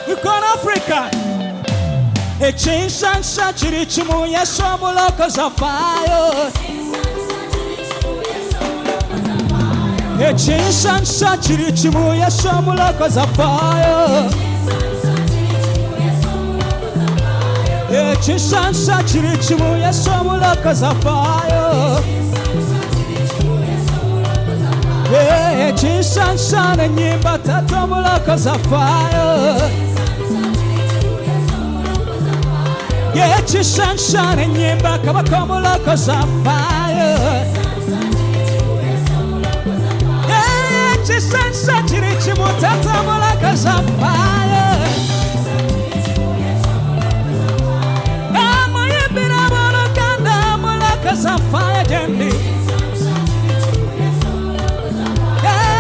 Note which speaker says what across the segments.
Speaker 1: Ukon Africa. A chinshansa chirichimu yesomuloko zafayo. A chinshansa chirichimu yesomuloko zafayo. A chinshansa chirichimu yesomuloko zafayo. A chinshansa nyimba tatomuloko zafayo. Get your sunshine and you back up a couple of cause of fire. Get your sunshine, you want to tumble like a fire. I'm a bit of a gun, like a fire, Jenny.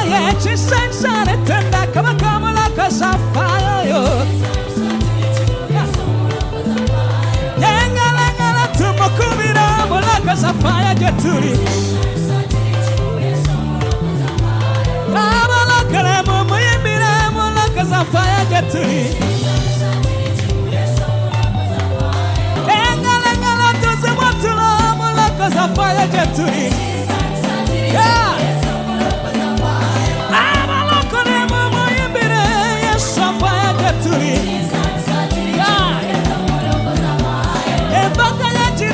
Speaker 1: Get your sunshine and turn back up a couple of cause of fire. Cause I fire get to it. I'm a look at them, I'm a look as I fire get to it. Engala does the want to know, I'm a look as I fire get to it. Yeah, I'm a look at them, yes, I fire get to it. Yeah, and back at you,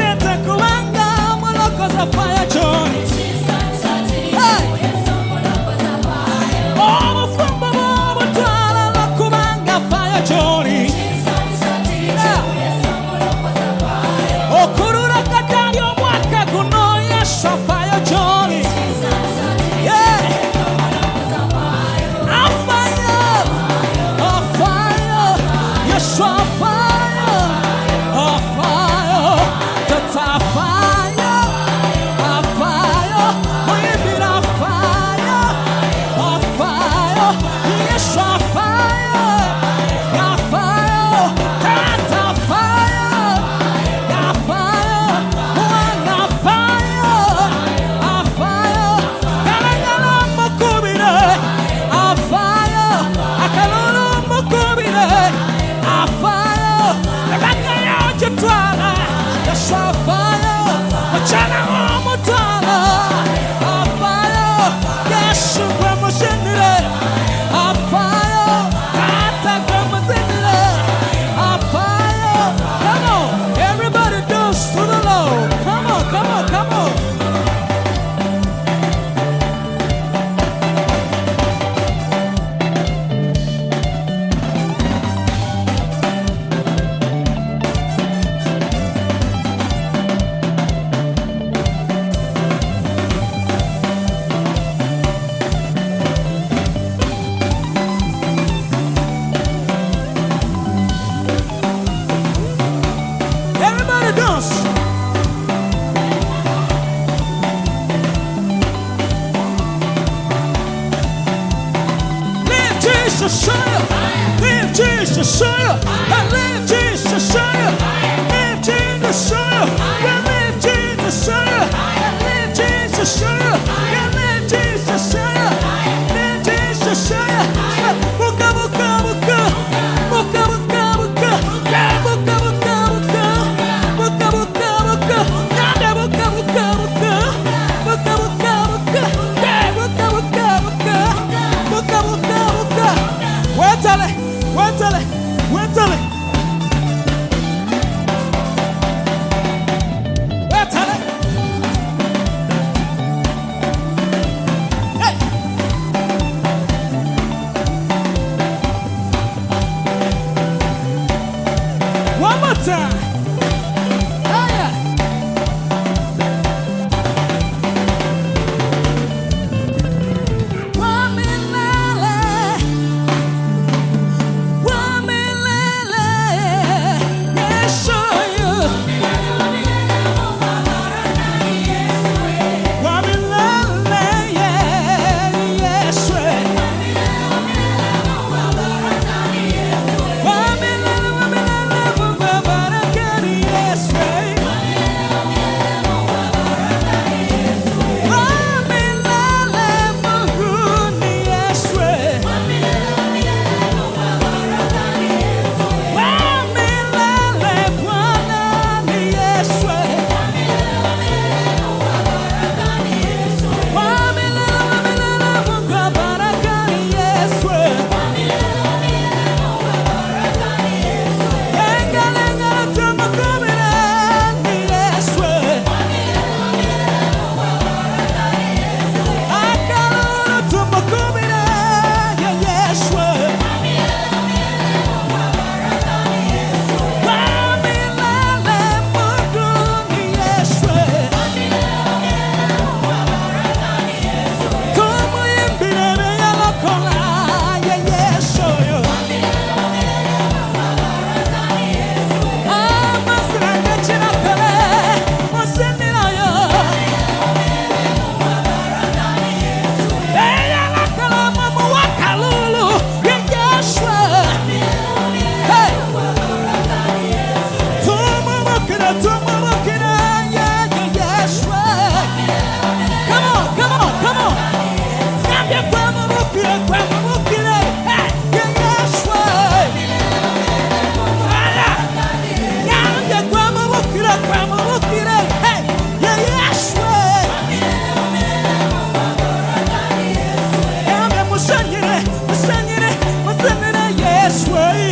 Speaker 1: cause of fire joy. Hey! Oh, from the moment I kumanga fire joy. Oh, kurura katario mwaka kunoya sha fire joy. Yeah! A fire! A fire! Yes, a fire! A fire! That's a fire! Live Jesus, I live Jesus, live Jesus, we live Jesus, I live Jesus, I live Jesus, live Jesus, buka buka buka, buka buka buka, buka buka buka, buka buka buka, nada buka buka buka, buka buka buka, buka buka buka, buka buka buka. Wetale, wetale, wetale. Wetale. Hey. One more time. Oh yeah. Yesu